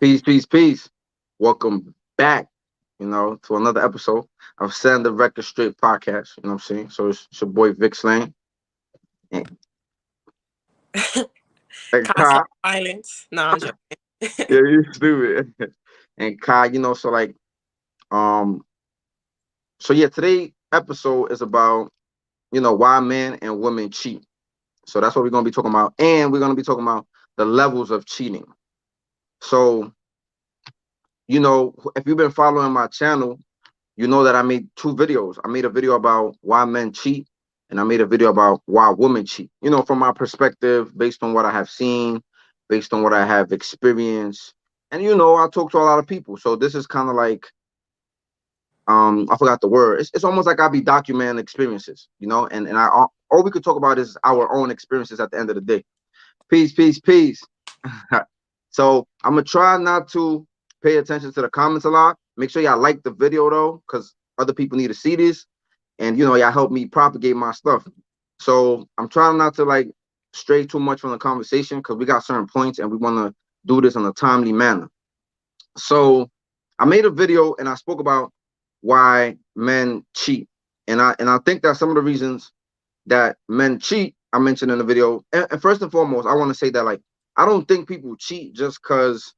Peace, peace, peace. Welcome back, to another episode of Send the Record Straight podcast. You know what I'm saying? So it's your boy Vic Slang and, and Constant Kai. violence. No, I'm joking. Yeah, you stupid. And Kai, um, so yeah, today episode is about, why men and women cheat. So that's what we're gonna be talking about. And we're gonna be talking about the levels of cheating. So, if you've been following my channel, you know that I made two videos. I made a video about why men cheat, and I made a video about why women cheat. From my perspective, based on what I have seen, based on what I have experienced. And I talk to a lot of people. So this is kind of like I forgot the word. It's almost like I'll be documenting experiences, and all we could talk about is our own experiences at the end of the day. Peace, peace, peace. So I'm gonna try not to pay attention to the comments a lot. Make sure y'all like the video though, because other people need to see this, and y'all help me propagate my stuff. So I'm trying not to like stray too much from the conversation because we got certain points and we want to do this in a timely manner. So I made a video and I spoke about why men cheat, and I think that some of the reasons that men cheat I mentioned in the video. And first and foremost, I want to say that like I don't think people cheat just cause,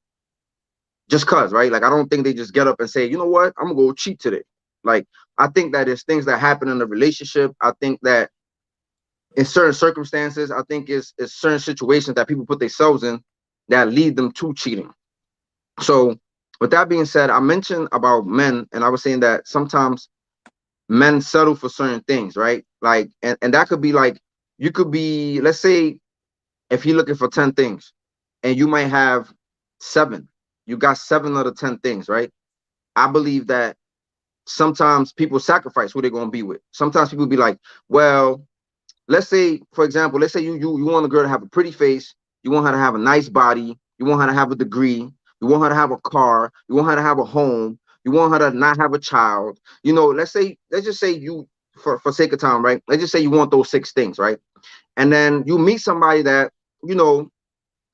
right? Like I don't think they just get up and say, you know what, I'm gonna go cheat today. Like I think that it's things that happen in a relationship. I think that in certain circumstances, I think it's certain situations that people put themselves in that lead them to cheating. So with that being said, I mentioned about men, and I was saying that sometimes men settle for certain things, right? Like, and that could be like you could be, let's say, if you're looking for 10 things and you might have seven, you got seven of the 10 things, right? I believe that sometimes people sacrifice who they're going to be with. Sometimes people be like, well, let's say, for example, let's say you want a girl to have a pretty face, you want her to have a nice body, you want her to have a degree, you want her to have a car, you want her to have a home, you want her to not have a child. Let's just say you, for sake of time, right? Let's just say you want those six things, right? And then you meet somebody that, you know,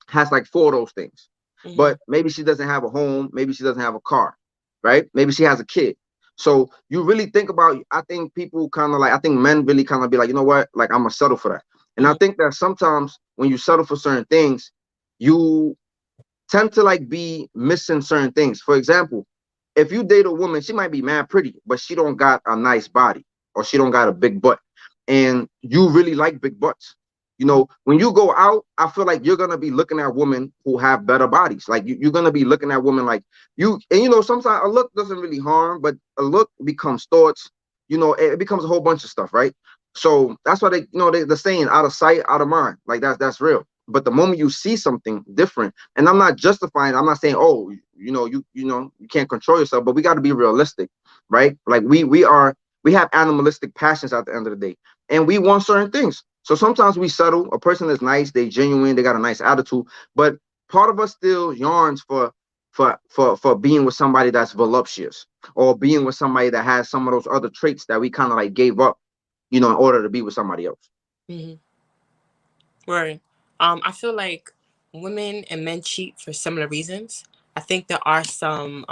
has like four of those things. hmm But maybe she doesn't have a home, maybe she doesn't have a car, right? Maybe she has a kid. So you really think about, I think people kind of like, I think men really kind of be like, you know what, like I'm gonna settle for that. And I hmm think that sometimes when you settle for certain things, you tend to like be missing certain things. For example, if you date a woman, she might be mad pretty, but she don't got a nice body or she don't got a big butt. And you really like big butts. When you go out, I feel like you're gonna be looking at women who have better bodies. Like you're gonna be looking at women like you, and sometimes a look doesn't really harm, but a look becomes thoughts. It becomes a whole bunch of stuff, right? So that's why they're saying out of sight, out of mind. Like that's real. But the moment you see something different, and I'm not justifying, I'm not saying, oh, you can't control yourself, but we got to be realistic, right? Like we have animalistic passions at the end of the day, and we want certain things. So sometimes we settle. A person is nice, they genuine, they got a nice attitude, but part of us still yearns for being with somebody that's voluptuous, or being with somebody that has some of those other traits that we kind of like gave up, in order to be with somebody else. hmm Right. I feel like women and men cheat for similar reasons. I think there are some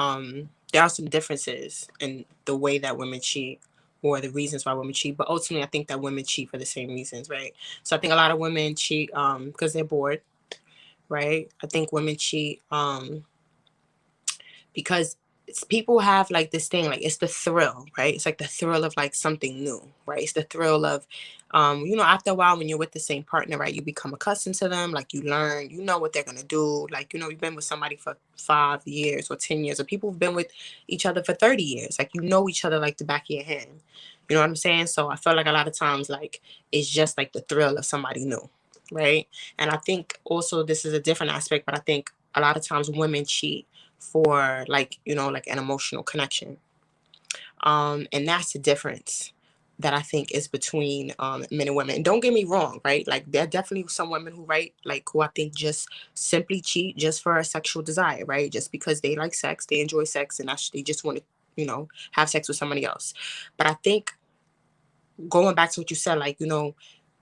differences in the way that women cheat or the reasons why women cheat. But ultimately, I think that women cheat for the same reasons, right? So I think a lot of women cheat because they're bored, right? I think women cheat because people have like this thing, like it's the thrill, right? It's like the thrill of like something new, right? It's the thrill of after a while when you're with the same partner, right, you become accustomed to them, like you learn, you know what they're gonna do. Like, you've been with somebody for 5 years or 10 years, or people have been with each other for 30 years, like you know each other like the back of your hand. You know what I'm saying? So I feel like a lot of times, like, it's just like the thrill of somebody new, right? And I think also this is a different aspect, but I think a lot of times women cheat for, like, like an emotional connection. And that's the difference that I think is between men and women. And don't get me wrong, right? Like, there are definitely some women who, right, like, who I think just simply cheat just for a sexual desire, right? Just because they like sex, they enjoy sex, and they just want to, have sex with somebody else. But I think, going back to what you said, like,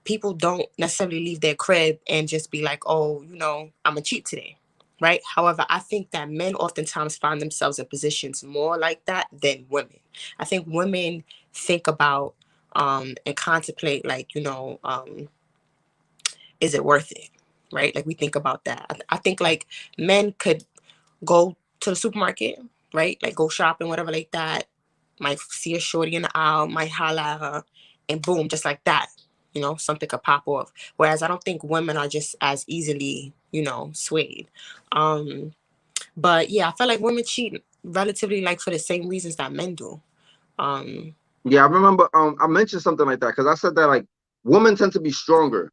people don't necessarily leave their crib and just be like, oh, I'm gonna cheat today. right? However, I think that men oftentimes find themselves in positions more like that than women. I think women think about and contemplate, like, is it worth it? Right? Like we think about that. I think like men could go to the supermarket, right? Like go shopping, whatever like that. Might see a shorty in the aisle, might holla at her, and boom, just like that. Something could pop off. Whereas I don't think women are just as easily, swayed. Um, but yeah, I feel like women cheat relatively like for the same reasons that men do. Um, Yeah, I remember I mentioned something like that because I said that like women tend to be stronger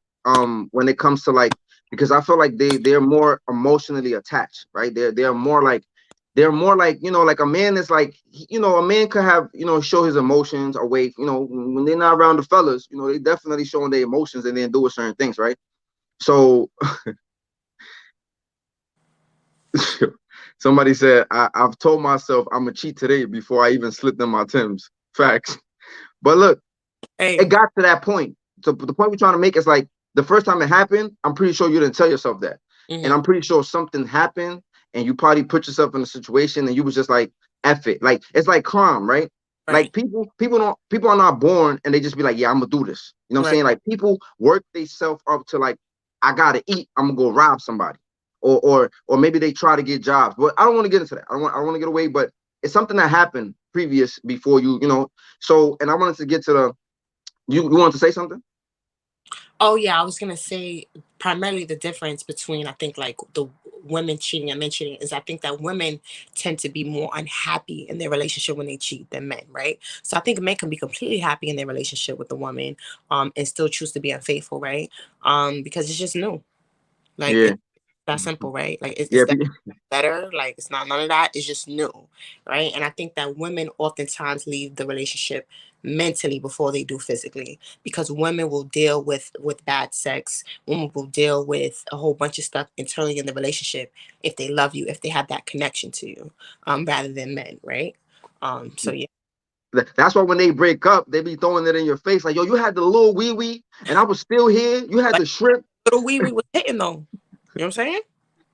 when it comes to like because I feel like they're more emotionally attached, right? They're more like like a man is like a man could have show his emotions away, when they're not around the fellas, they definitely showing their emotions and then doing certain things, right? So somebody said I've told myself I'm gonna cheat today before I even slip in my Timbs. Facts. But look, it hey, got to that point. So the point we're trying to make is like the first time it happened, I'm pretty sure you didn't tell yourself that. And hmm I'm pretty sure something happened and you probably put yourself in a situation and you was just like, F it. Like it's like crime, right? right, Like people are not born and they just be like, yeah, I'm gonna do this. You know what I'm right. saying? Like people work themselves up to like, I gotta eat, I'm gonna go rob somebody. Or maybe they try to get jobs. But I don't want to get into that. I don't want to get away, but it's something that happened previous before you. So and I wanted to get to the you want to say something? Oh yeah, I was gonna say primarily the difference between I think like the women cheating and men cheating is I think that women tend to be more unhappy in their relationship when they cheat than men, right? So I think men can be completely happy in their relationship with the woman, and still choose to be unfaithful, right? Because it's just new. Like Yeah, it's that simple, right? Like it's yeah, that better. Like it's not none of that. It's just new, right? And I think that women oftentimes leave the relationship mentally before they do physically because women will deal with bad sex. Women will deal with a whole bunch of stuff internally in the relationship if they love you, if they have that connection to you, rather than men, right? So yeah, that's why when they break up, they be throwing it in your face like, yo, you had the little wee wee, and I was still here. You had but the shrimp. little wee wee was hitting though. You know what I'm saying?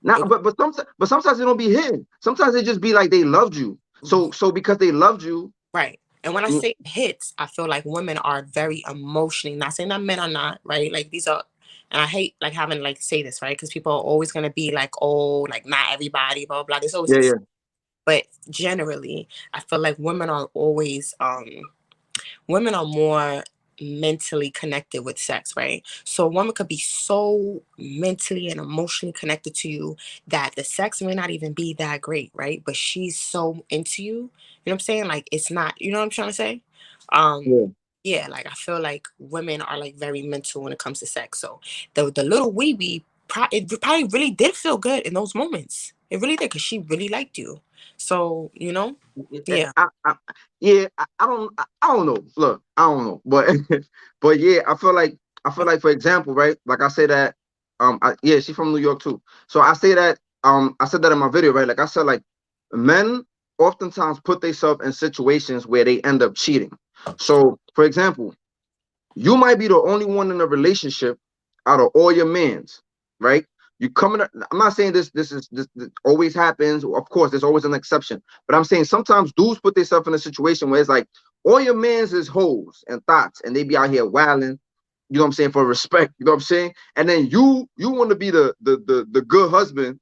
Now, It but sometimes they don't be hidden. Sometimes they just be like they loved you. So because they loved you, Right. And when I mm, say hits, I feel like women are very emotionally, not saying that men are not, right? Like these are, and I hate like having like say this, right? Because people are always going to be like, oh, like not everybody, blah, blah, blah. There's always, yeah, yeah, but generally, I feel like women are always, women are more mentally connected with sex, right? So a woman could be so mentally and emotionally connected to you that the sex may not even be that great, right? But she's so into you. You know what I'm saying? Like it's not, you know what I'm trying to say? yeah. Yeah, like I feel like women are like very mental when it comes to sex. So the little wee wee it probably really did feel good in those moments. It really did because she really liked you. So, yeah. Yeah, I don't know. Look, I don't know, but but yeah, I feel like for example, right? Like I say that, yeah, she's from New York too. So I say that, I said that in my video, right? Like I said, like men oftentimes put themselves in situations where they end up cheating. So for example, you might be the only one in a relationship out of all your mans, right? You coming up, I'm not saying this always happens. Of course, there's always an exception. But I'm saying sometimes dudes put themselves in a situation where it's like all your mans is hoes and thoughts, and they be out here wilding, you know what I'm saying, for respect, you know what I'm saying? And then you want to be the good husband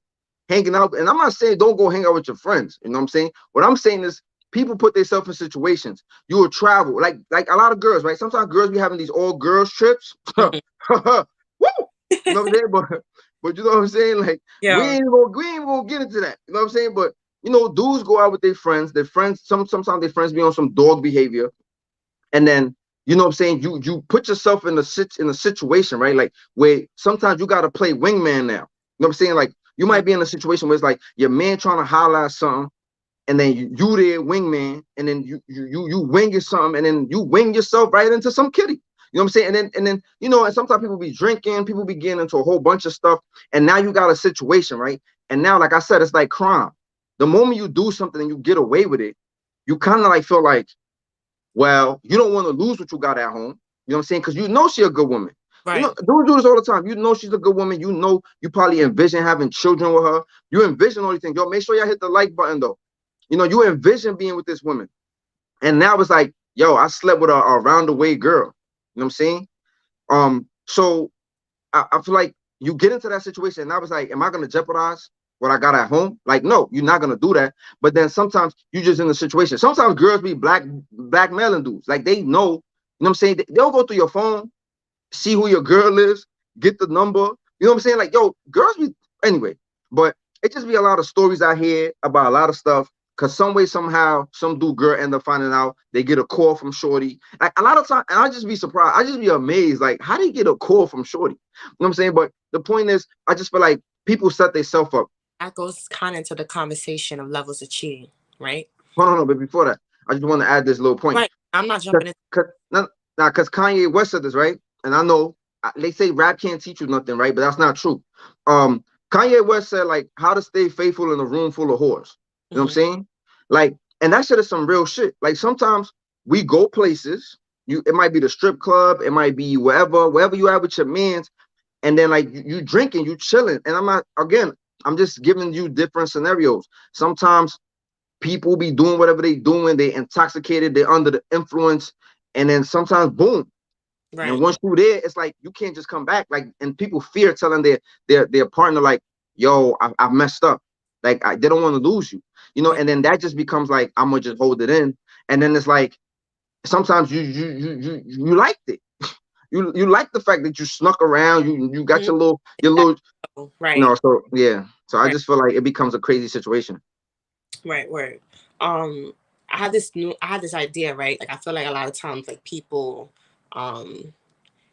hanging out. And I'm not saying don't go hang out with your friends, you know what I'm saying? What I'm saying is people put themselves in situations. You will travel, like a lot of girls, right? Sometimes girls be having these all girls trips. Woo! You know what I'm saying? But you know what I'm saying? Like Yeah. we ain't gonna get into that. You know what I'm saying? But dudes go out with their friends. Their friends, sometimes their friends be on some dog behavior. And then you know what I'm saying, you put yourself in a situation, right? Like where sometimes you gotta play wingman now. You know what I'm saying? Like you might be in a situation where it's like your man trying to holler at something, and then you there wingman, and then you wing your something, and then you wing yourself right into some kitty. You know what I'm saying? And then and sometimes people be drinking, people be getting into a whole bunch of stuff, and now you got a situation, right? And now, like I said, it's like crime. The moment you do something and you get away with it, you kind of like feel like, well, you don't want to lose what you got at home. You know what I'm saying? Because you know she a good woman. You Right. know, dudes do this all the time. You know she's a good woman. You know you probably envision having children with her. You envision all these things. Yo, make sure y'all hit the like button though. You know, you envision being with this woman. And now it's like, yo, I slept with a round the way girl. You know what I'm saying? So I feel like you get into that situation, and I was like, am I gonna jeopardize what I got at home? Like, no, you're not gonna do that. But then sometimes you just in the situation. Sometimes girls be blackmailing dudes. Like they know, you know what I'm saying? They'll go through your phone, see who your girl is, get the number. You know what I'm saying? Like, yo, girls be anyway. But it just be a lot of stories I hear about a lot of stuff. Cause some way, somehow, some dude girl end up finding out. They get a call from Shorty. Like a lot of time, and I just be surprised. I just be amazed. Like, how do you get a call from Shorty? You know what I'm saying? But the point is, I just feel like people set themselves up. That goes kind of into the conversation of levels of cheating, right? Hold on, but before that, I just want to add this little point. Right. I'm not Cause, jumping in. cause, nah, cause Kanye West said this, right? And I know they say rap can't teach you nothing, right? But that's not true. Um, Kanye West said like how to stay faithful in a room full of whores. You know what I'm Hmm. saying? Like, and that shit is some real shit. Like sometimes we go places. It might be the strip club, it might be wherever you at with your mans, and then like you drinking, you chilling. And I'm not again, I'm just giving you different scenarios. Sometimes people be doing whatever they doing, they intoxicated, they're under the influence, and then sometimes boom. And then Right. once you're there, it's like you can't just come back. Like, and people fear telling their partner, like, yo, I messed up. Like they don't want to lose you, you know, Right. and then that just becomes like, I'm gonna just hold it in. And then it's like sometimes you liked it. You like the fact that you snuck around, you got Mhm. your That- little, you right. know, so yeah. So I Right. just feel like it becomes a crazy situation. Right. Right. Um, I had this idea, right? Like I feel like a lot of times, like people, um,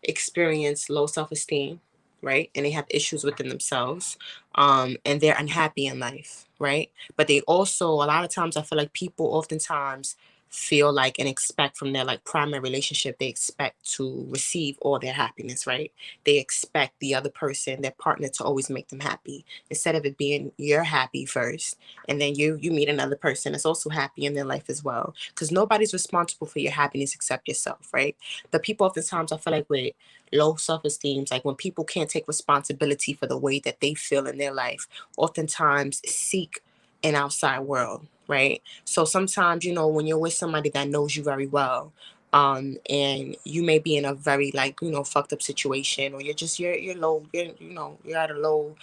experience low self-esteem, right, and they have issues within themselves, and they're unhappy in life, right, but they also a lot of times I feel like people oftentimes feel like and expect from their like primary relationship, they expect to receive all their happiness, right, they expect the other person, their partner, to always make them happy instead of it being you're happy first, and then you meet another person that's also happy in their life as well, because nobody's responsible for your happiness except yourself, right. But people oftentimes I feel like with low self-esteem, like when people can't take responsibility for the way that they feel in their life, oftentimes seek an outside world, right? So sometimes, when you're with somebody that knows you very well, and you may be in a very like fucked up situation, or you're low, you're at a low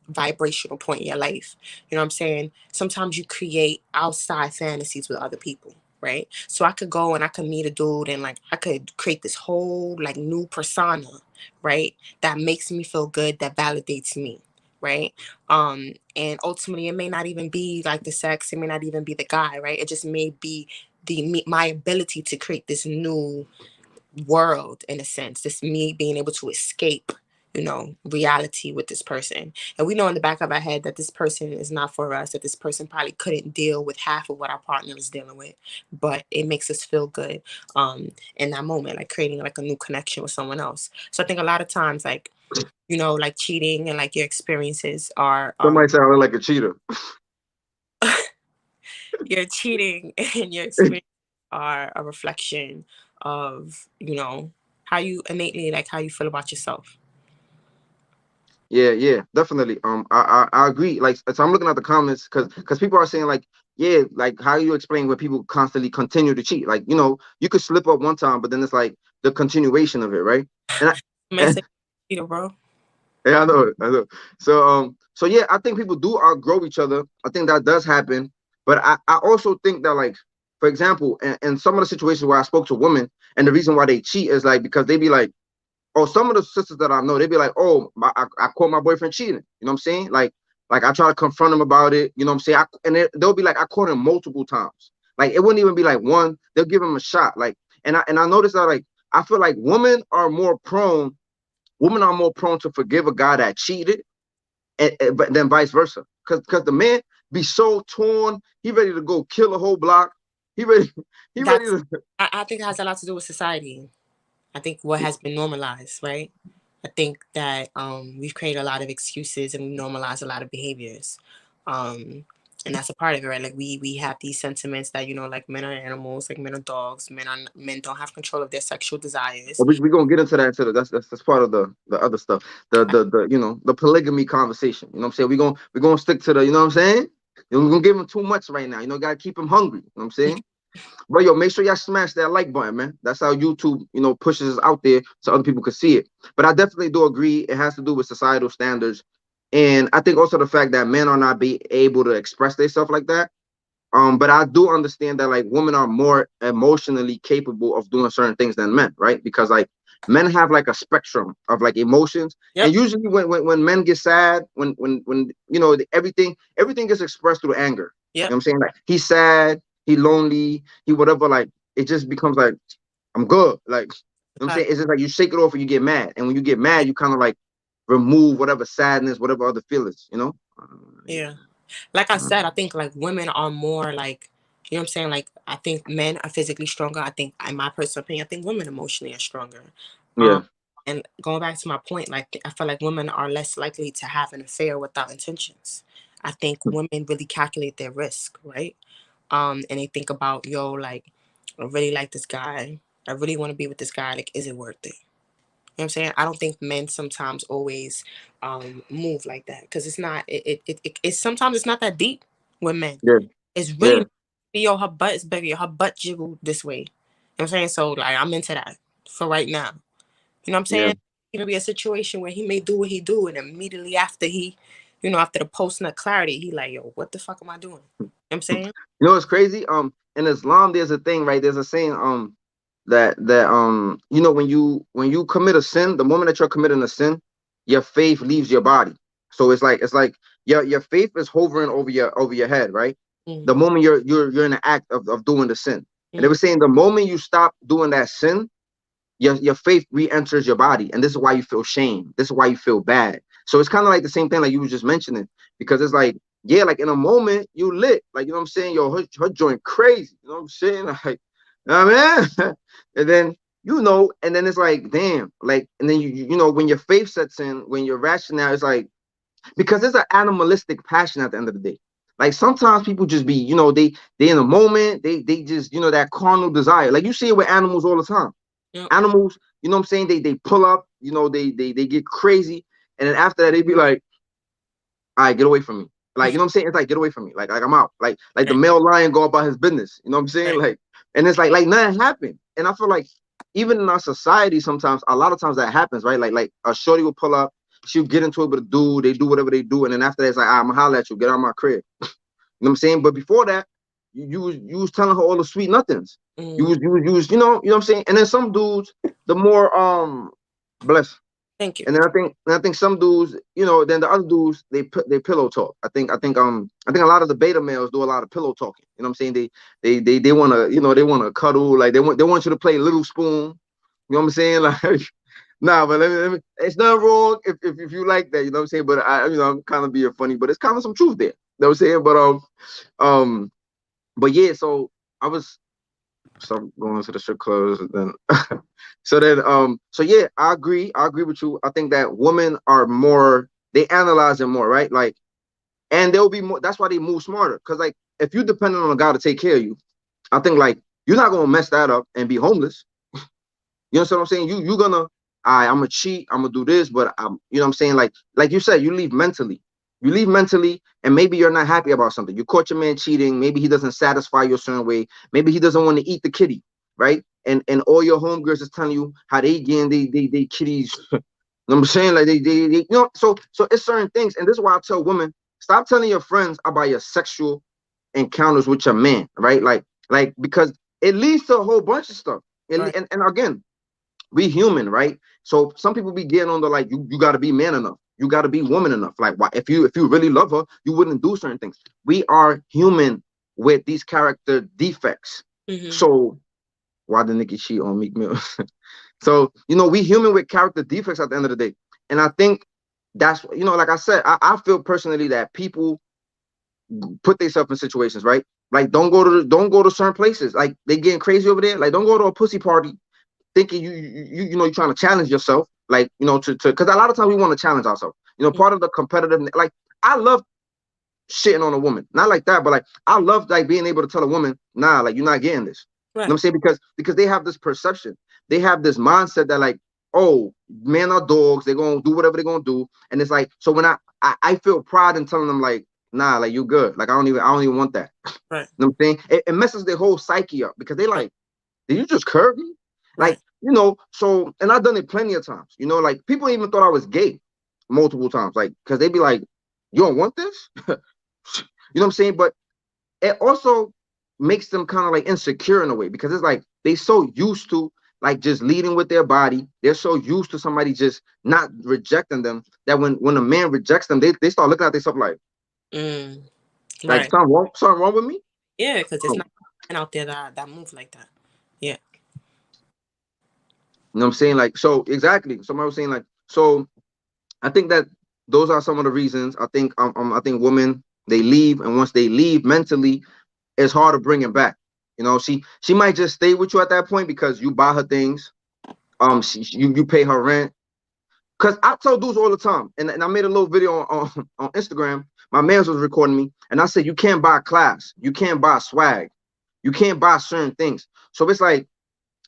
vibrational point in your life. You know what I'm saying? Sometimes you create outside fantasies with other people, right? So I could go and I could meet a dude and like I could create this whole like new persona, right? That makes me feel good, that validates me, right? And ultimately it may not even be like the sex, it may not even be the guy, right? It just may be my ability to create this new world in a sense, this me being able to escape reality with this person, and we know in the back of our head that this person is not for us, that this person probably couldn't deal with half of what our partner is dealing with, but it makes us feel good in that moment, like creating like a new connection with someone else. So I think a lot of times like like cheating and like your experiences are Somebody say I look like a cheater. your cheating and your experience are a reflection of how you innately like how you feel about yourself. Yeah, yeah, definitely. I agree. Like, so I'm looking at the comments because people are saying like, yeah, like how you explain when people constantly continue to cheat. Like, you could slip up one time, but then it's like the continuation of it, right? And May I, say, bro. yeah, I know, I know. So yeah, I think people do outgrow each other. I think that does happen, but I also think that like, for example, in some of the situations where I spoke to women, and the reason why they cheat is like because they be like, oh, some of the sisters that I know, they be like, oh, I caught my boyfriend cheating. You know what I'm saying? Like I try to confront him about it. You know what I'm saying? They'll be like, I caught him multiple times. Like it wouldn't even be like one. They'll give him a shot. Like, and I noticed that like I feel like women are more prone to forgive a guy that cheated, but then vice versa. Because the man be so torn, he ready to go kill a whole block. He ready, he ready That's to. I think it has a lot to do with society. I think what has been normalized, right? I think that we've created a lot of excuses and we normalize a lot of behaviors. Um, And that's a part of it, right? Like we have these sentiments that, like, men are animals, like men are dogs, men don't have control of their sexual desires. But we gonna get into that too. That's part of the other stuff. The the polygamy conversation. You know what I'm saying? We gonna stick to the, you know what I'm saying? We're gonna give him too much right now. Gotta keep him hungry. You know what I'm saying? But yo, make sure y'all smash that like button, man. That's how YouTube, pushes us out there so other people can see it. But I definitely do agree it has to do with societal standards. And I think also the fact that men are not be able to express themselves like that. But I do understand that like women are more emotionally capable of doing certain things than men, right? Because like men have like a spectrum of like emotions, and Yep. usually when men get sad, when everything gets expressed through anger. You know what Yep. I'm saying? Like he's sad, he lonely, he whatever. Like it just becomes like I'm good. Like you know what I'm saying, it's just like you shake it off and you get mad, and when you get mad, you kind of like remove whatever sadness, whatever other feelings. Yeah. Yeah. Like I Uh, said, I think like women are more like, what I'm saying? Like I think men are physically stronger. I think, in my personal opinion, I think women emotionally are stronger. Um, yeah. and going back to my point, like I feel like women are less likely to have an affair without intentions. I think women really calculate their risk, right? And they think about, yo, like, I really like this guy. I really want to be with this guy. Like, is it worth it? You know what I'm saying? I don't think men sometimes always move like that, because it's not it's sometimes it's not that deep with men. Yeah. It's Yeah. really, yo, her butt is bigger, her butt jiggle this way. You know what I'm saying? So like I'm into that for right now. You know what I'm Yeah. saying? It could be a situation where he may do what he do, and immediately after after the post nut clarity, he like, yo, what the fuck am I doing? You know what I'm saying? You know what's crazy? In Islam, there's a thing, right? There's a saying, that when you commit a sin, the moment that you're committing a sin, your faith leaves your body. So it's like your faith is hovering over your head, right? The Mm-hmm. moment you're in the act of doing the sin, and they Mm-hmm. were saying the moment you stop doing that sin, your faith re-enters your body, and this is why you feel shame, this is why you feel bad. So it's kind of like the same thing like you were just mentioning, because it's like, yeah, like in a moment you lit, like, you know what I'm saying, yo, her joint crazy, you know what I'm saying, like, you know what I mean? And then, and then it's like, damn, like, and then when your faith sets in, when you're rational, it's like, because it's an animalistic passion at the end of the day. Like sometimes people just be, they in a moment, they just, that carnal desire, like you see it with animals all the time. Yep. Animals, you know what I'm saying? They pull up, they get crazy, and then after that they be like, all right, get away from me. Like, you know what I'm saying? It's like, get away from me. Like I'm out. Like the Right. male lion go about his business. You know what I'm saying? Right. Like, and it's like nothing happened. And I feel like even in our society, sometimes a lot of times that happens, right? Like a shorty will pull up, she'll get into it with a dude, they do whatever they do, and then after that it's like, I'm gonna holler at you, get out of my crib. You know what I'm saying? But before that, you was telling her all the sweet nothings. You Mm-hmm. was you was you was you know what I'm saying? And then some dudes, the more bless. Thank you. And then I think some dudes, then the other dudes they pillow talk. I think a lot of the beta males do a lot of pillow talking. You know what I'm saying? They wanna, they wanna cuddle, like they want you to play little spoon. You know what I'm saying? Like, nah, but let me it's not wrong if you like that, you know what I'm saying? But I'm kind of being funny, but it's kind of some truth there. You know what I'm saying? Um but yeah, so I was so going to the strip clubs, and then so yeah, I agree with you. I think that women are more, they analyze it more, right? Like, and they'll be more, that's why they move smarter, because like if you depending on a guy to take care of you, I think like you're not gonna mess that up and be homeless. You know what I'm saying? You're gonna, I'm gonna cheat, I'm gonna do this, but you know what I'm saying? Like you said, you leave mentally. You leave mentally, and maybe you're not happy about something. You caught your man cheating. Maybe he doesn't satisfy you a certain way. Maybe he doesn't want to eat the kitty, right? And all your homegirls is telling you how they getting they kitties. You know what I'm saying? Like they so it's certain things. And this is why I tell women, stop telling your friends about your sexual encounters with your man, right? Like because it leads to a whole bunch of stuff. Right. And again, we human, right? So some people be getting on the like, you got to be man enough, you got to be woman enough. Like, why, if you really love her, you wouldn't do certain things. We are human with these character defects. Mm-hmm. So why did Nikki cheat on Meek Mill? So we human with character defects at the end of the day, and I think that's, like I said, I feel personally that people put themselves in situations, right? Like don't go to certain places. Like they getting crazy over there. Like don't go to a pussy party thinking you're trying to challenge yourself, like, to because a lot of times we want to challenge ourselves. Part of the competitive, like, I love shitting on a woman. Not like that, but like I love like being able to tell a woman, nah, like you're not getting this. You know what I'm Right. saying? Because they have this perception. They have this mindset that like, oh, men are dogs, they're gonna do whatever they're gonna do. And it's like, so when I feel pride in telling them like, nah, like you good. Like I don't even want that. Right. You know what I'm saying? It messes their whole psyche up because they Right. like, did you just curve me? Like, Right. so, and I've done it plenty of times, like people even thought I was gay multiple times, like, because they be like, you don't want this? What I'm saying? But it also makes them kind of like insecure in a way because it's like they so used to like just leading with their body. They're so used to somebody just not rejecting them that when a man rejects them, they start looking at themselves Mm. like Right. something wrong with me. Yeah, because it's Oh, not men out there that move like that. Yeah. you know what I'm saying? Like, so exactly. Somebody was saying like, so I think that those are some of the reasons. I think women, they leave, and once they leave mentally, it's hard to bring it back. She might just stay with you at that point because you buy her things. You pay her rent. Cause I tell dudes all the time, and I made a little video on Instagram. My man was recording me, and I said you can't buy class, you can't buy swag, you can't buy certain things. So it's like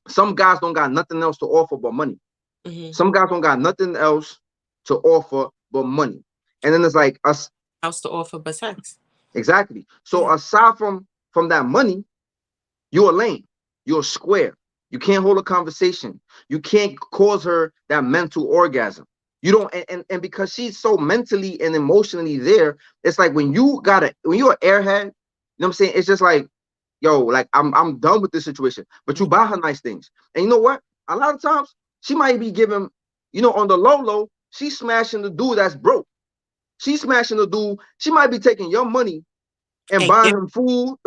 some guys don't got nothing else to offer but money. Mm-hmm. Some guys don't got nothing else to offer but money. And then it's like us. House to offer but sex. Exactly. So Yeah. aside from that money, you're a lame. You're a square. You can't hold a conversation. You can't cause her that mental orgasm. You don't, and because she's so mentally and emotionally there, it's like when you're an airhead, what I'm saying? It's just like, yo, like I'm done with this situation. But you Mhm. buy her nice things. And you know what? A lot of times she might be giving, on the low, she's smashing the dude that's broke. She's smashing the dude. She might be taking your money and And buying give him food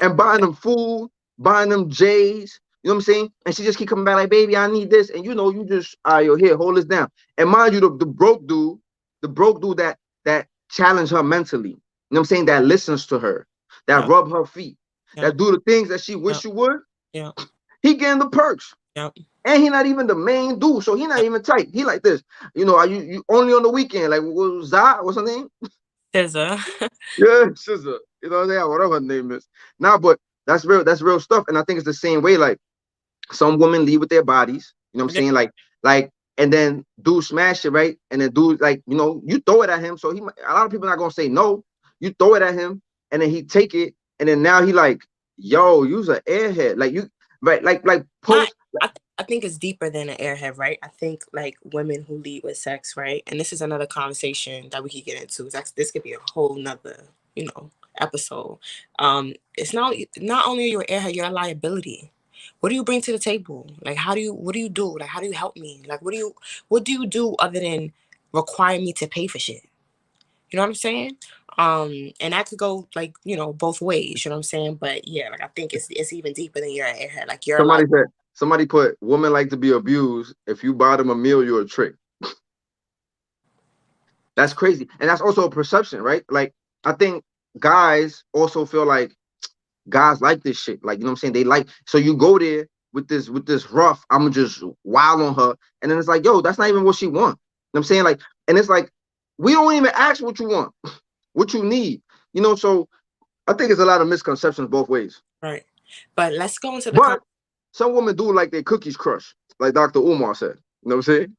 and buying them food, buying them J's. You know what I'm saying? And she just keep coming back like, baby, I need this. And you just, yo, here, hold this down. And mind you, the broke dude that challenge her mentally. You know what I'm saying? That listens to her, that yeah, rub her feet, yeah, that do the things that she yeah, wish you would. yeah, He getting the perks. yeah, And he not even the main dude, so he not yeah. even tight. He like this, are you only on the weekend? Like, what's her name? Scissor. Yeah, Scissor. Yeah, whatever her name is. Nah, but that's real. That's real stuff. And I think it's the same way. Like some women leave with their bodies. You know what I'm Yeah. saying? Like, and then dude smash it right, and then dude like you throw it at him. So a lot of people not gonna say no. You throw it at him, and then he take it, and then now he like, yo, you's an airhead. Like you, right? Like Not. post. I think it's deeper than an airhead, right? I think like women who lead with sex, right? And this is another conversation that we could get into. That's this could be a whole nother, episode. It's not only are you an airhead, you're a liability. What do you bring to the table? Like, what do you do? Like, how do you help me? Like, what do you do other than require me to pay for shit? You know what I'm saying? And that could go like, both ways, you know what I'm saying? But yeah, like I think it's even deeper than you're an airhead. Like you're Somebody like, said. Somebody put women like to be abused. If you buy them a meal, you're a trick. That's crazy, and that's also a perception, right? Like I think guys also feel like guys like this shit. Like, what I'm saying? They like, so you go there with this rough, I'm gonna just wild on her. And then it's like, yo, that's not even what she want. You know what I'm saying? Like, and it's like, we don't even ask what you want, what you need. So I think it's a lot of misconceptions both ways. right. But let's go into the But some women do like their cookies crushed, like Dr. Umar said. You know what I'm saying?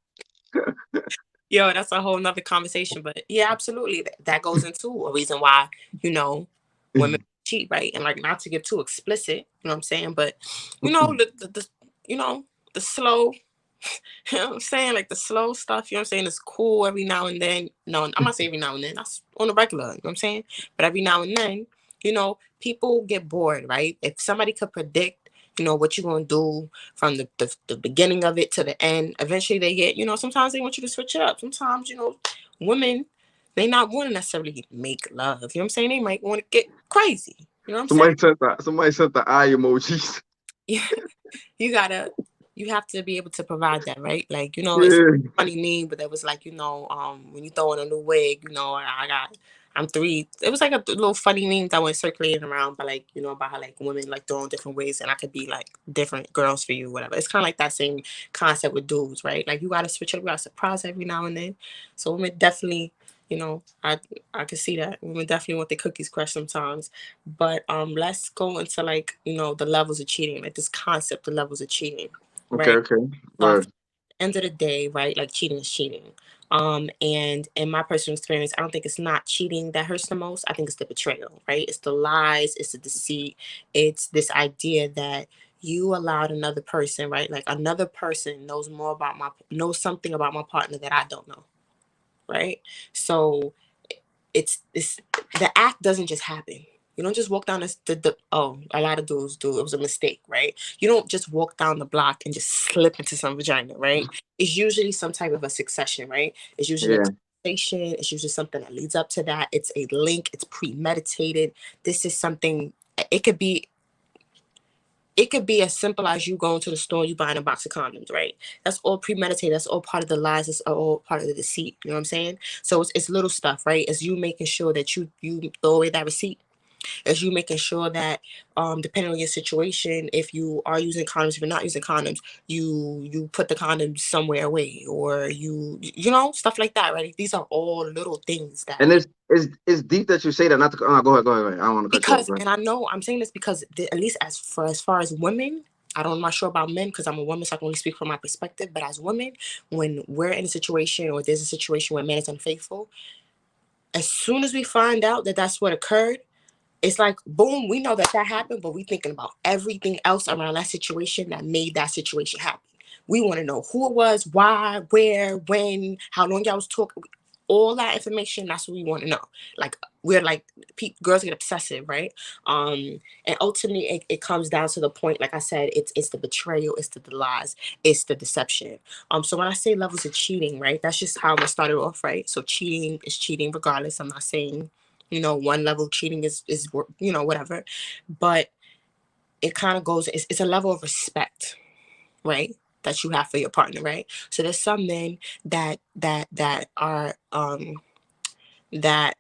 yo, that's a whole nother conversation. But yeah, absolutely. That goes into a reason why, you know, women cheat, right? And like not to get too explicit, you know what I'm saying? But you know, the slow, you know what I'm saying? Like the slow stuff, you know what I'm saying? It's cool every now and then. No, I'm not saying every now and then. That's on the regular, you know what I'm saying? But every now and then, people get bored, right? If somebody could predict, what you're going to do from the beginning of it to the end, eventually they get, sometimes they want you to switch it up. Sometimes, women, they not want to necessarily make love. You know what I'm saying? They might want to get crazy. You know what I'm saying? Somebody sent the eye emojis. Yeah. you gotta you have to be able to provide that, right? Like, it's Yeah. funny meme, but it was like, when you throw in a new wig, I'm three. It was like a little funny meme that went circulating around, but like, about how like women like throwing different wigs and I could be like different girls for you, whatever. It's kind of like that same concept with dudes, right? Like you gotta switch up, you gotta surprise every now and then. So women definitely, You know, I can see that. Women definitely want the cookies crushed sometimes. But let's go into like, the levels of cheating, like this concept of levels of cheating, Okay, right? okay. So Word. end of the day, right? Like cheating is cheating. And in my personal experience, I don't think it's not cheating that hurts the most. I think it's the betrayal, right? It's the lies, it's the deceit, it's this idea that you allowed another person, right? Like another person knows something about my partner that I don't know, right? So it's the act doesn't just happen. You don't just walk down a lot of dudes do. It was a mistake, right? You don't just walk down the block and just slip into some vagina, right? It's usually some type of a succession, right? It's usually a Yeah. conversation. It's usually something that leads up to that. It's a link. It's premeditated. This is something. It could be it could be as simple as you going to the store, you buying a box of condoms, right? That's all premeditated. That's all part of the lies. That's all part of the deceit. You know what I'm saying? So it's little stuff, right? It's you making sure that you throw away that receipt. It's you making sure that depending on your situation, if you are using condoms, if you're not using condoms, you put the condoms somewhere away, or stuff like that, right? These are all little things that And it's deep that you say that. Not to go ahead, go ahead, go ahead. I don't want to cut you off. because Go ahead. and I know I'm saying this because at least as far as women, I'm not sure about men because I'm a woman, so I can only speak from my perspective. But as women, when we're in a situation or there's a situation where a man is unfaithful, as soon as we find out that that's what occurred, it's like boom, we know that happened, but we thinking about everything else around that situation that made that situation happen. We want to know who it was, why, where, when, how long y'all was talking, all that information. That's what we want to know. Like we're like girls get obsessive, right? And ultimately it comes down to the point, like I said, it's the betrayal, it's the lies, it's the deception. So when I say levels of cheating, right, that's just how I started off, right? So cheating is cheating regardless. I'm not saying one level of cheating is whatever, but it kind of goes, it's a level of respect, right, that you have for your partner, right? So there's some men that are that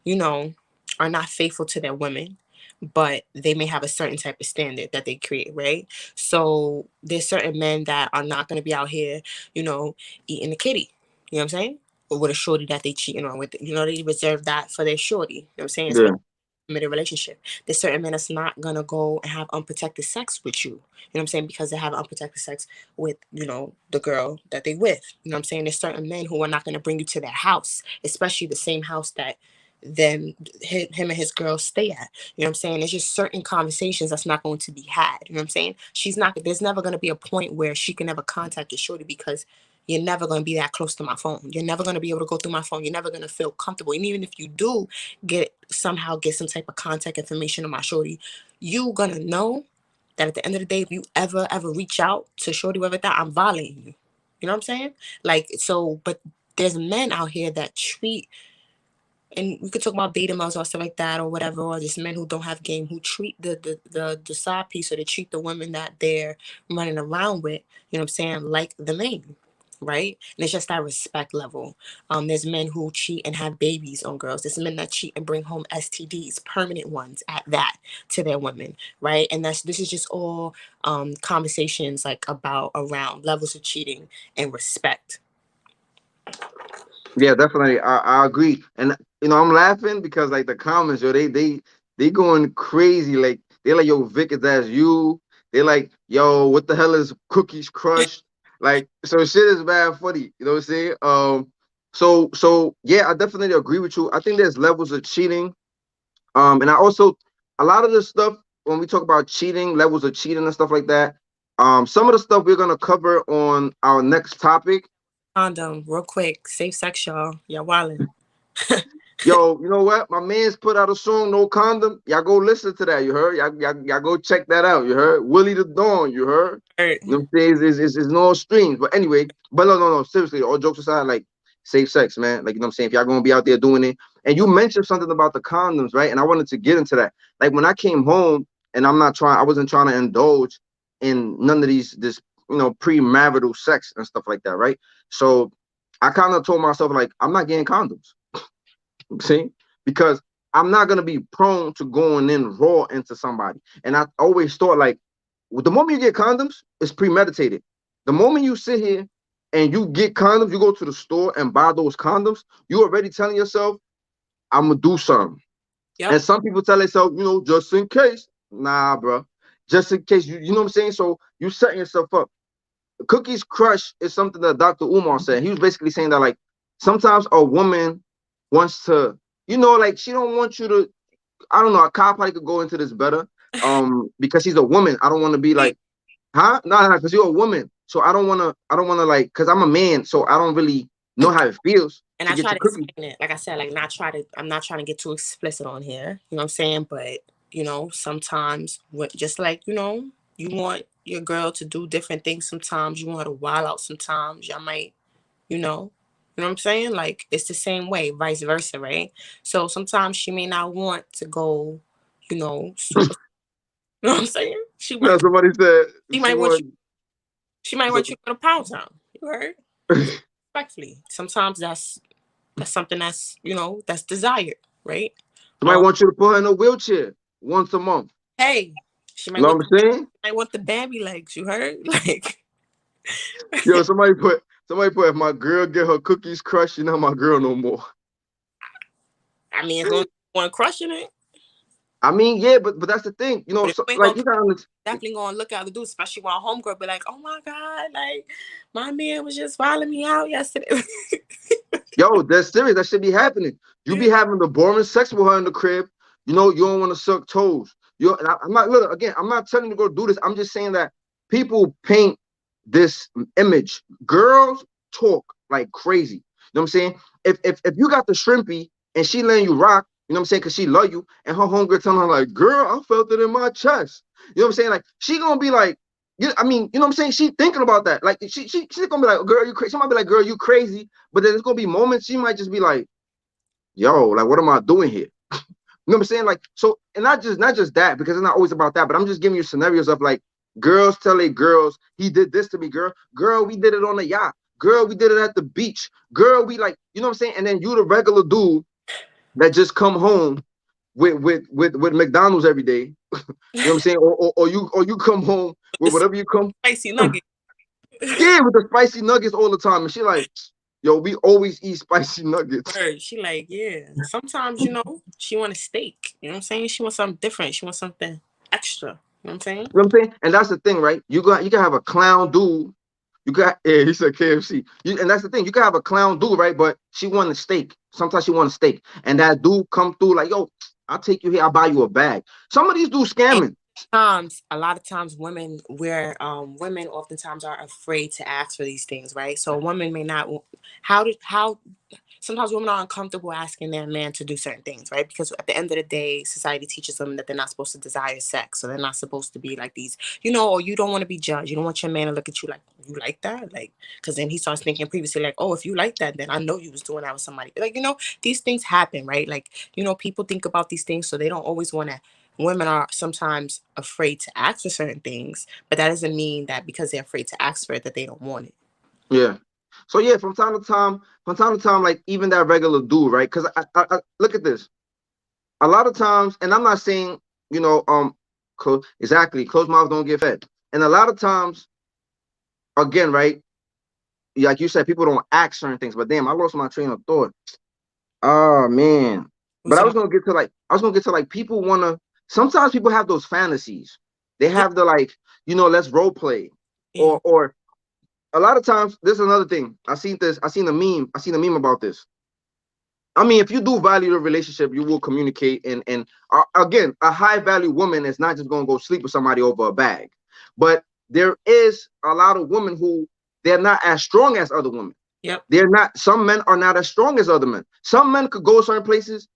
you know are not faithful to their women, but they may have a certain type of standard that they create, right? So there's certain men that are not going to be out here, you know eating the kitty, you know what I'm saying, or with a shorty that they cheating on with, they reserve that for their shorty, you know what I'm saying, Yeah. especially committed relationship. There's certain men that's not gonna go and have unprotected sex with you. You know what I'm saying? Because they have unprotected sex with, the girl that they with. You know what I'm saying? There's certain men who are not gonna bring you to their house, especially the same house that then him and his girl stay at. You know what I'm saying? There's just certain conversations that's not going to be had. You know what I'm saying? There's never gonna be a point where she can never contact your shorty because you're never going to be that close to my phone. You're never going to be able to go through my phone. You're never going to feel comfortable. And even if you do get some type of contact information on my shorty, you gonna know that at the end of the day, if you ever reach out to shorty whether that, I'm violating you. You know what I'm saying? Like so, but there's men out here that treat, and we could talk about beta males or stuff like that or whatever, or just men who don't have game, who treat the side piece, or they treat the women that they're running around with, you know what I'm saying, like the main, right? And it's just that respect level. There's men who cheat and have babies on girls. There's men that cheat and bring home STDs, permanent ones at that, to their women, right? And this is just all conversations like about around levels of cheating and respect. Yeah, definitely. I agree. And I'm laughing because like the comments, yo, they going crazy. Like they're like, yo, Vic, is that you? They're like, yo, what the hell is cookies crushed? Like, so shit is bad funny. You know what I'm saying? So yeah, I definitely agree with you. I think there's levels of cheating. And I also a lot of the stuff when we talk about cheating, levels of cheating and stuff like that. Some of the stuff we're gonna cover on our next topic. Condom, real quick, safe sex, y'all. Y'all wildin'. Yo, you know what? My man's put out a song, No Condom. Y'all go listen to that. You heard? Y'all go check that out. You heard? Willie the Dawn. You heard? Right. You know what I'm saying? It's no streams. But anyway, but no. Seriously, all jokes aside, like safe sex, man. Like, you know what I'm saying? If y'all gonna be out there doing it. And you mentioned something about the condoms, right? And I wanted to get into that. Like when I came home and I wasn't trying to indulge in none of this, premarital sex and stuff like that, right? So I kind of told myself, like, I'm not getting condoms. See, because I'm not gonna be prone to going in raw into somebody. And I always thought like the moment you get condoms, it's premeditated. The moment you sit here and you get condoms, you go to the store and buy those condoms, you already telling yourself, I'm gonna do something. Yep. And some people tell themselves, just in case. Nah, bro. Just in case, you know what I'm saying? So you setting yourself up. Cookies Crush is something that Dr. Umar said. He was basically saying that, like, sometimes a woman wants to, like, she don't want you to, I don't know, a cop probably could go into this better. Because she's a woman. I don't want to be like, huh? No, because you're a woman. So I don't wanna like, because I'm a man, so I don't really know how it feels And to I get try your to cookie. explain it, like I said, like I'm not trying to get too explicit on here. You know what I'm saying? But sometimes just like you want your girl to do different things. Sometimes you want her to wild out. Sometimes y'all might, you know what I'm saying? Like it's the same way, vice versa, right? So sometimes she may not want to go, super. You know what I'm saying? Now somebody said She she might want you. want She might so, want you to go to Pound Town. You heard? Respectfully. Sometimes that's something that's desired, right? somebody Um, want you to put her in a wheelchair once a month. hey, she might You know want what I'm saying? the Bambi legs. You heard? Like, Yo, somebody put if my girl get her cookies crushed, she not my girl no more. I mean, it's gonna want crushing it, I mean, yeah, but that's the thing, but if so, you ain't like gonna you gotta definitely gonna look out the dude, especially when a homegirl be like, "Oh my god, like my man was just following me out yesterday." Yo, that's serious. That should be happening. You Yeah. be having the boring sex with her in the crib. You don't want to suck toes. I'm not look again. I'm not telling you to go do this. I'm just saying that people paint this image. Girls talk like crazy. You know what I'm saying? If you got the shrimpy and she letting you rock, you know what I'm saying? Because she love you, and her homegirl telling her like, "Girl, I felt it in my chest." You know what I'm saying? Like she gonna be like, I mean, you know what I'm saying? She thinking about that. Like she's gonna be like, "Girl, you crazy." She might be like, "Girl, you crazy." But then there's gonna be moments she might just be like, "Yo, like, what am I doing here?" You know what I'm saying? Like, so, and not just that, because it's not always about that. But I'm just giving you scenarios of like girls tell a girls, "He did this to me, girl. Girl, we did it on the yacht. Girl, we did it at the beach. Girl, we like, you know what I'm saying?" And then you, the regular dude that just come home with McDonald's every day. You know what I'm saying? Or you come home with The whatever you come. spicy nugget. Yeah, with the spicy nuggets all the time. And she like, yo, we always eat spicy nuggets. Word. She like, yeah. Sometimes, she want a steak. You know what I'm saying? She wants something different. She wants something extra. You know what I'm saying? You know what I'm saying? And that's the thing, right? You can have a clown dude. You got yeah, he said KFC. And that's the thing. You can have a clown dude, right? But she want a steak. Sometimes she want a steak. And that dude come through like, yo, I'll take you here, I'll buy you a bag. Some of these dudes And scamming. a lot of times women oftentimes are afraid to ask for these things, right? So women may not how sometimes women are uncomfortable asking their man to do certain things, right? Because at the end of the day, society teaches them that they're not supposed to desire sex. So they're not supposed to be like these, or you don't want to be judged. You don't want your man to look at you like, you like that? Like, because then he starts thinking previously, like, oh, if you like that, then I know you was doing that with somebody. Like, these things happen, right? Like, people think about these things, so they don't always want to. Women are sometimes afraid to ask for certain things, but that doesn't mean that because they're afraid to ask for it that they don't want it. Yeah. So yeah, from time to time, like even that regular dude, right? Because I look at this. A lot of times, and I'm not saying, you know, exactly, closed mouths don't get fed. And a lot of times, again, right? Like you said, people don't act certain things. But damn, I lost my train of thought. Oh man. We But I talking was gonna get to like people wanna sometimes people have those fantasies. They about, have the like, let's role play. yeah, Or a lot of times, this is another thing. I seen a meme about this. I mean, if you do value the relationship, you will communicate. And again, a high value woman is not just gonna go sleep with somebody over a bag. But there is a lot of women who they're not as strong as other women. yep, They're not. Some men are not as strong as other men. Some men could go certain places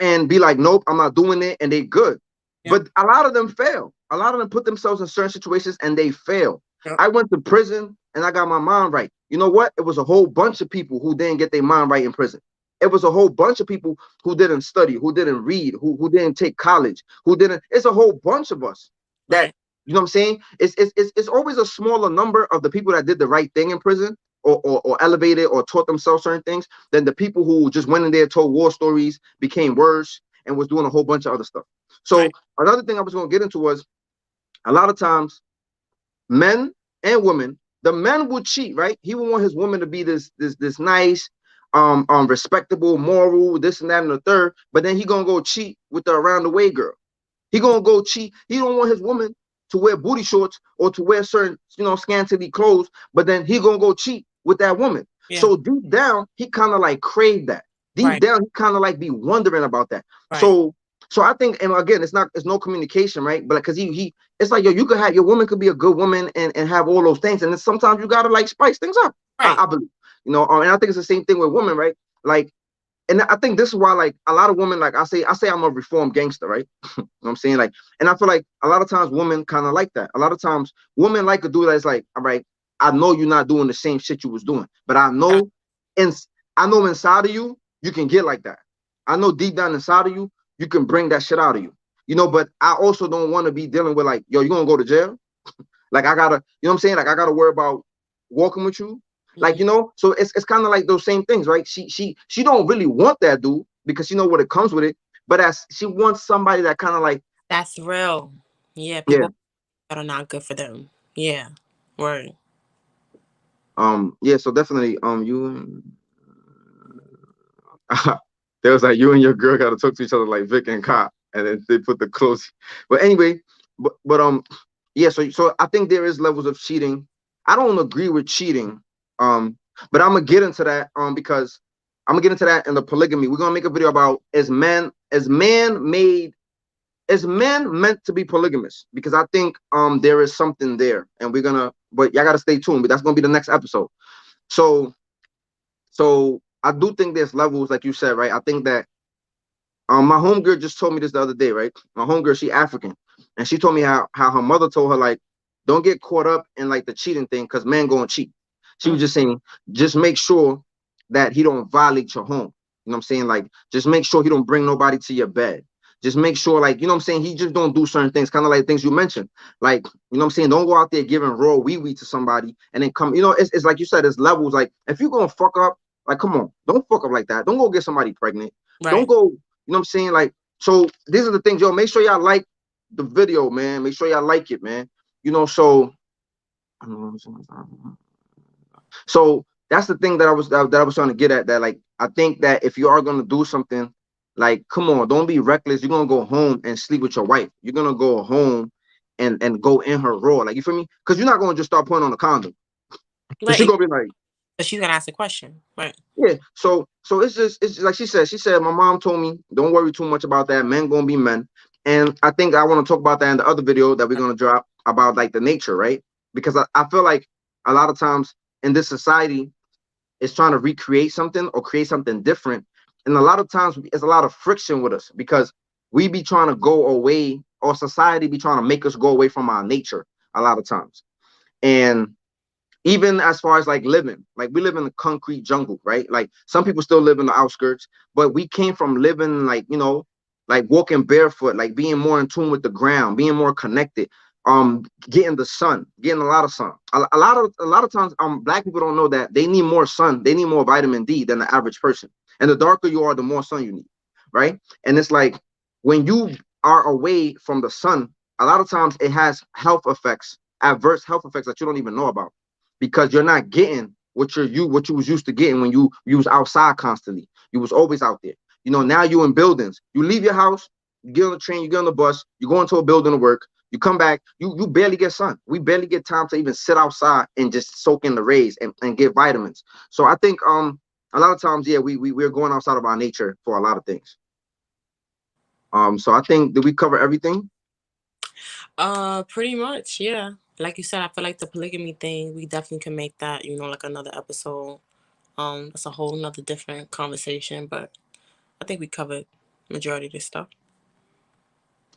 and be like, "Nope, I'm not doing it," and they good. yep, But a lot of them fail. A lot of them put themselves in certain situations and they fail. yep, I went to prison and I got my mind right. You know what? It was a whole bunch of people who didn't get their mind right in prison. It was a whole bunch of people who didn't study, who didn't read, who didn't take college, who didn't. It's a whole bunch of us that, right, you know what I'm saying? It's always a smaller number of the people that did the right thing in prison, or elevated or taught themselves certain things, than the people who just went in there, told war stories, became worse, and was doing a whole bunch of other stuff. right, So another thing I was going to get into was a lot of times men and women The man would cheat, right? He would want his woman to be this nice, respectable, moral, this and that and the third. But then he gonna go cheat with the around the way girl. He gonna go cheat. He don't want his woman to wear booty shorts or to wear certain, scantily clothes. But then he gonna go cheat with that woman. Yeah. So deep down, he kind of like crave that. Deep Right. down, he kind of like be wondering about that. Right. So I think, and again, it's no communication, right? But because he it's like, yo, you could have your woman could be a good woman and have all those things, and then sometimes you gotta like spice things up. Right. I believe, and I think it's the same thing with women, right? Like, and I think this is why, like, a lot of women, like I say I'm a reformed gangster, right? You know what I'm saying? Like, and I feel like a lot of times women kind of like that. A lot of times women like a dude that's like, all right, I know you're not doing the same shit you was doing, but in I know inside of you, you can get like that. I know deep down inside of you, you can bring that shit out of you. But I also don't want to be dealing with like, yo, you gonna go to jail? Like I gotta, what I'm saying? Like I gotta worry about walking with you. Like, Mhm. so it's kind of like those same things, right? She don't really want that dude because she know what it comes with it. But as she wants somebody that kind of like, That's real. Yeah. yeah, People that are not good for them. Yeah. Word. yeah. So definitely, you. There was like you and your girl got to talk to each other like Vic and Cop, and then they put the close. But anyway, but yeah. So I think there is levels of cheating. I don't agree with cheating, but I'm gonna get into that because I'm gonna get into that in the polygamy. We're gonna make a video about is man meant to be polygamous, because I think there is something there, and we're gonna. But y'all gotta stay tuned. But that's gonna be the next episode. So so I do think there's levels, like you said, right? I think that my homegirl just told me this the other day, right? My homegirl, she African, and she told me how her mother told her, like, don't get caught up in like the cheating thing, because men go and cheat. She Mm. was just saying, just make sure that he don't violate your home. You know what I'm saying? Like, just make sure he don't bring nobody to your bed. Just make sure, like, what I'm saying, he just don't do certain things, kind of like things you mentioned. Like, what I'm saying, don't go out there giving raw wee wee to somebody and then come, it's like you said, it's levels. Like, if you're gonna fuck up, like, come on, don't fuck up like that. Don't go get somebody pregnant. Don't Right. go, what I'm saying? Like, so these are the things, yo. Make sure y'all like the video, man. Make sure y'all like it, man. So that's the thing that I was trying to get at. That, like, I think that if you are gonna do something, like, come on, don't be reckless. You're gonna go home and sleep with your wife. You're gonna go home and go in her raw. Like, you feel me? Because you're not gonna just start putting on a condom. Because she's Right. gonna be like, But she's gonna ask a question. Right. yeah. So it's just like she said, my mom told me, don't worry too much about that. Men gonna be men. And I think I want to talk about that in the other video that we're gonna drop about like the nature, right? Because I feel like a lot of times in this society is trying to recreate something or create something different. And a lot of times it's a lot of friction with us because we be trying to go away, or society be trying to make us go away from our nature a lot of times. And even as far as like living, like we live in a concrete jungle, right? Like some people still live in the outskirts, but we came from living like, like walking barefoot, like being more in tune with the ground, being more connected, getting the sun, getting a lot of sun. A lot of times, black people don't know that they need more sun, they need more vitamin D than the average person. And the darker you are, the more sun you need, right? And it's like when you are away from the sun, a lot of times it has health effects, adverse health effects that you don't even know about, because you're not getting what you was used to getting when you was outside constantly. You was always out there. Now you in buildings. You leave your house, you get on the train, you get on the bus, you go into a building to work, you come back, you barely get sun. We barely get time to even sit outside and just soak in the rays and get vitamins. So I think a lot of times, yeah, we're going outside of our nature for a lot of things. So I think, did we cover everything? Pretty much. Yeah. Like you said, I feel like the polygamy thing, we definitely can make that, like another episode. That's a whole nother different conversation, but I think we covered majority of this stuff.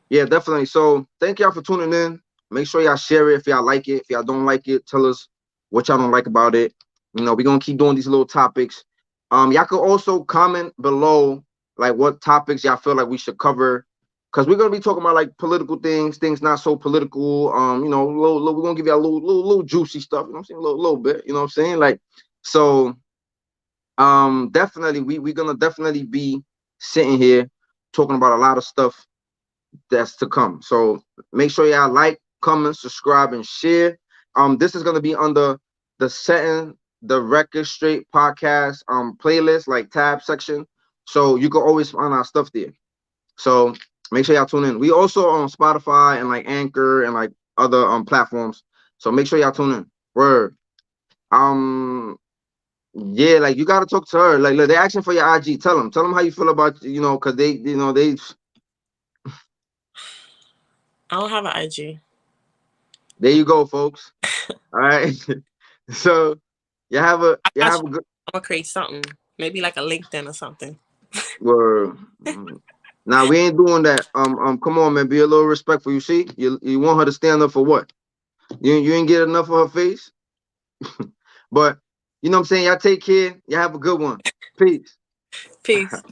Yeah, definitely. So thank y'all for tuning in. Make sure y'all share it if y'all like it. If y'all don't like it, tell us what y'all don't like about it. We're gonna keep doing these little topics. Y'all could also comment below like what topics y'all feel like we should cover. Cause we're gonna be talking about like political things not so political. We're gonna give you a little juicy stuff, you know what I'm saying? A little bit, you know what I'm saying? Like, so definitely we're gonna definitely be sitting here talking about a lot of stuff that's to come. So make sure y'all like, comment, subscribe, and share. This is gonna be under the setting the record straight podcast playlist, like tab section. So you can always find our stuff there. So make sure y'all tune in. We also on Spotify and like Anchor and like other platforms. So make sure y'all tune in. Word. Um yeah, like you gotta talk to her. Like look, they asking for your IG. Tell them how you feel about, because they, they. I don't have an IG. There you go, folks. All right. So I you got have you. a good I'm gonna create something, maybe like a LinkedIn or something. word. Now we ain't doing that. Come on, man. Be a little respectful. You see, you want her to stand up for what? You ain't get enough of her face. But you know what I'm saying. Y'all take care. Y'all have a good one. Peace. Peace.